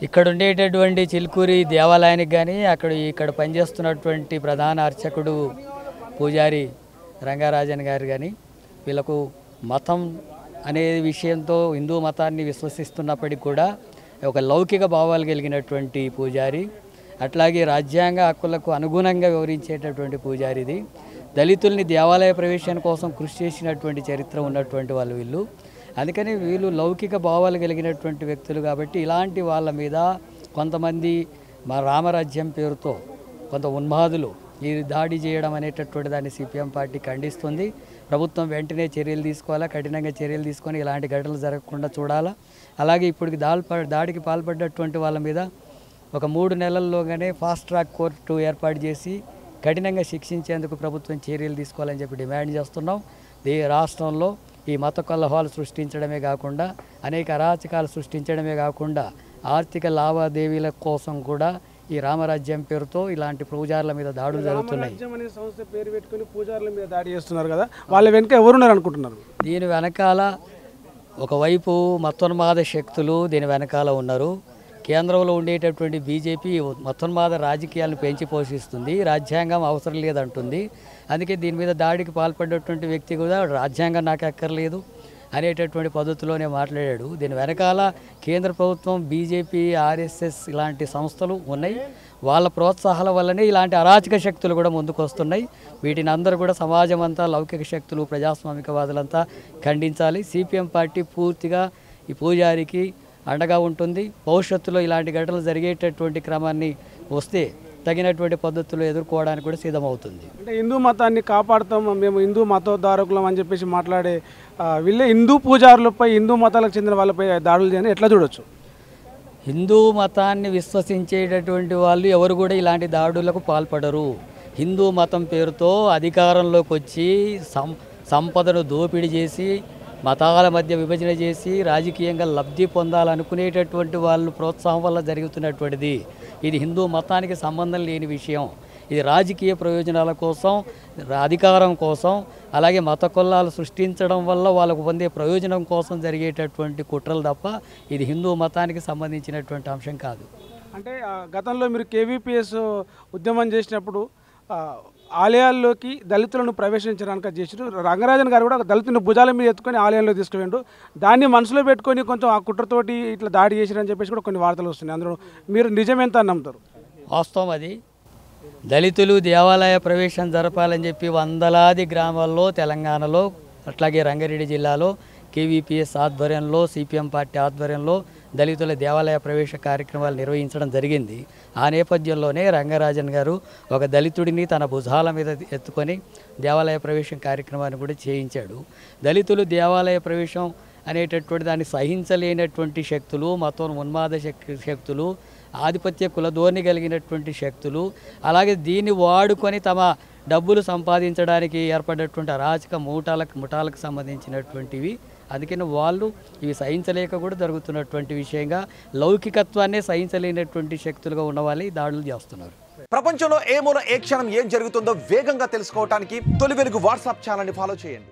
ఇక్కడ ఉండేటటువంటి చిలుకూరి దేవాలయానికి కానీ ఇక్కడ పనిచేస్తున్నటువంటి ప్రధాన అర్చకుడు పూజారి రంగరాజన్ గారు కానీ వీళ్ళకు మతం అనే విషయంతో హిందూ మతాన్ని విశ్వసిస్తున్నప్పటికీ కూడా ఒక లౌకిక భావాలు కలిగినటువంటి పూజారి, అట్లాగే రాజ్యాంగ హక్కులకు అనుగుణంగా వివరించేటటువంటి పూజారిది. దళితుల్ని దేవాలయ ప్రవేశం కోసం కృషి చేసినటువంటి చరిత్ర ఉన్నటువంటి వాళ్ళు వీళ్ళు. అందుకని వీళ్ళు లౌకిక భావాలు కలిగినటువంటి వ్యక్తులు కాబట్టి ఇలాంటి వాళ్ళ మీద కొంతమంది మా రామరాజ్యం పేరుతో కొంత ఉన్మాదులు ఈ దాడి చేయడం అనేటటువంటి దాన్ని సిపిఎం పార్టీ ఖండిస్తుంది. ప్రభుత్వం వెంటనే చర్యలు తీసుకోవాలా, కఠినంగా చర్యలు తీసుకొని ఇలాంటి ఘటనలు జరగకుండా చూడాలా. అలాగే ఇప్పుడు దాడికి పాల్పడ్డటువంటి వాళ్ళ మీద ఒక 3 నెలల్లోగానే ఫాస్ట్ ట్రాక్ కోర్టు ఏర్పాటు చేసి కఠినంగా శిక్షించేందుకు ప్రభుత్వం చర్యలు తీసుకోవాలని చెప్పి డిమాండ్ చేస్తున్నాం. రాష్ట్రంలో ఈ మత కలహాలు సృష్టించడమే కాకుండా అనేక అరాచకాలు సృష్టించడమే కాకుండా ఆర్థిక లావాదేవీల కోసం కూడా ఈ రామరాజ్యం పేరుతో ఇలాంటి పూజారుల మీద దాడులు జరుగుతున్నాయి. వాళ్ళ వెనక ఎవరున్నారు అనుకుంటున్నారు? దీని వెనకాల ఒకవైపు మతోన్మాద శక్తులు దీని వెనకాల ఉన్నారు. కేంద్రంలో ఉండేటటువంటి బీజేపీ మతోన్మాద రాజకీయాలను పెంచి పోషిస్తుంది. రాజ్యాంగం అవసరం లేదంటుంది. అందుకే దీని మీద దాడికి పాల్పడ్డటువంటి వ్యక్తి కూడా రాజ్యాంగం నాకు అక్కర్లేదు అనేటటువంటి పద్ధతిలోనే మాట్లాడాడు. దీని వెనకాల కేంద్ర ప్రభుత్వం, బీజేపీ, ఆర్ఎస్ఎస్ ఇలాంటి సంస్థలు ఉన్నాయి. వాళ్ళ ప్రోత్సాహాల వల్లనే ఇలాంటి అరాచక శక్తులు కూడా ముందుకు వస్తున్నాయి. వీటిని అందరూ కూడా సమాజం అంతా, లౌకిక శక్తులు, ప్రజాస్వామికవాదులంతా ఖండించాలి. సిపిఎం పార్టీ పూర్తిగా ఈ పూజారికి అండగా ఉంటుంది. భవిష్యత్తులో ఇలాంటి ఘటనలు జరిగేటటువంటి క్రమాన్ని వస్తే తగినటువంటి పద్ధతులు ఎదుర్కోవడానికి కూడా సిద్ధమవుతుంది. అంటే హిందూ మతాన్ని కాపాడుతాం, మేము హిందూ మతోద్ధారకులం అని చెప్పేసి మాట్లాడే వీళ్ళే హిందూ పూజారులపై, హిందూ మతాలకు చెందిన వాళ్ళపై దాడులు చేయని ఎట్లా చూడొచ్చు? హిందూ మతాన్ని విశ్వసించేటటువంటి వాళ్ళు ఎవరు కూడా ఇలాంటి దాడులకు పాల్పడరు. హిందూ మతం పేరుతో అధికారంలోకి వచ్చి సంపదను దోపిడీ చేసి, మతాల మధ్య విభజన చేసి రాజకీయంగా లబ్ధి పొందాలనుకునేటటువంటి వాళ్ళు ప్రోత్సాహం వల్ల జరుగుతున్నటువంటిది. ఇది హిందూ మతానికి సంబంధం లేని విషయం. ఇది రాజకీయ ప్రయోజనాల కోసం, అధికారం కోసం, అలాగే మత కొల్లాలు సృష్టించడం వల్ల వాళ్ళకు పొందే ప్రయోజనం కోసం జరిగేటటువంటి కుట్రలు తప్ప ఇది హిందూ మతానికి సంబంధించినటువంటి అంశం కాదు. అంటే గతంలో మీరు కేవీపీఎస్ ఉద్యమం చేసినప్పుడు ఆలయాల్లోకి దళితులను ప్రవేశించడానికి చేసారు. రంగరాజన్ గారు కూడా దళితుని భుజాల మీద ఎత్తుకొని ఆలయంలో తీసుకువెండు. దాన్ని మనసులో పెట్టుకొని కొంచెం ఆ కుట్రతోటి ఇట్లా దాడి చేశారని చెప్పేసి కూడా కొన్ని వార్తలు వస్తున్నాయి. అందులో మీరు నిజమెంత నమ్ముతారు? వాస్తవం అది. దళితులు దేవాలయ ప్రవేశం జరపాలని చెప్పి వందలాది గ్రామాల్లో తెలంగాణలో, అట్లాగే రంగారెడ్డి జిల్లాలో కేవీపీఎస్ ఆధ్వర్యంలో, సిపిఎం పార్టీ ఆధ్వర్యంలో దళితుల దేవాలయ ప్రవేశ కార్యక్రమాలు నిర్వహించడం జరిగింది. ఆ నేపథ్యంలోనే రంగరాజన్ గారు ఒక దళితుడిని తన భుజాల మీద ఎత్తుకొని దేవాలయ ప్రవేశం కార్యక్రమాన్ని కూడా చేయించాడు. దళితులు దేవాలయ ప్రవేశం అనేటటువంటి దాన్ని సహించలేనటువంటి శక్తులు, ఉన్మాద శక్తులు, ఆధిపత్య కులధోరణి కలిగినటువంటి శక్తులు, అలాగే దీన్ని వాడుకొని తమ డబ్బులు సంపాదించడానికి ఏర్పడినటువంటి అరాచక ముఠాలకు సంబంధించినటువంటివి. అందుకని వాళ్ళు ఇవి సహించలేక కూడా జరుగుతున్నటువంటి విషయంగా లౌకికత్వాన్ని సహించలేనటువంటి శక్తులుగా ఉన్న వాళ్ళు దాడులు చేస్తున్నారు. ప్రపంచంలో ఏ మూల ఏ క్షణం ఏం జరుగుతుందో వేగంగా తెలుసుకోవడానికి తొలి వెలుగు వాట్సాప్ ఛానల్ని ఫాలో చేయండి.